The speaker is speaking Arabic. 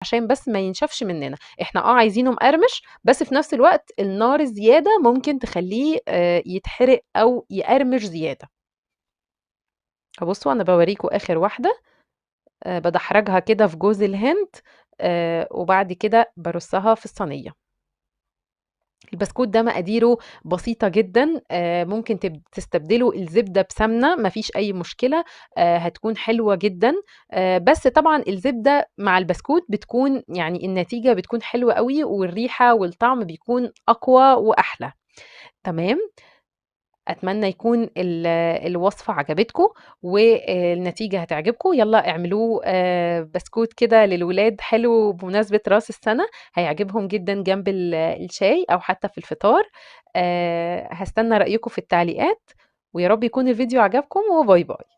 عشان بس ما ينشفش مننا، إحنا عايزينه مقرمش، بس في نفس الوقت النار الزيادة ممكن تخلّيه يتحرق أو يقرمش زيادة. فبُصّوا أنا باورّيكم آخر واحدة، بادحرجها كده في جوز الهند، وبعد كده بارُصّها في الصينية. البسكوت ده مقاديره بسيطة جدًا، ممكن تستبدلوا الزبدة بسمنة ما فيش أي مشكلة، هتكون حلوة جدًا، بس طبعًا الزبدة مع البسكوت بتكون يعني النتيجة بتكون حلوة أوي، والريحة والطعم بيكون أقوى وأحلى، تمام؟ أتمنى يكون الوصفة عجبتكم، والنتيجة هتعجبكم، يالّا اعملوه بسكوت كده للولاد حلو بمناسبة رأس السنة، هيعجبهم جدًا جنب الشاي أو حتى في الفطار، هاستنى رأيكم في التعليقات، ويا رب يكون الفيديو عجبكم وباي باي.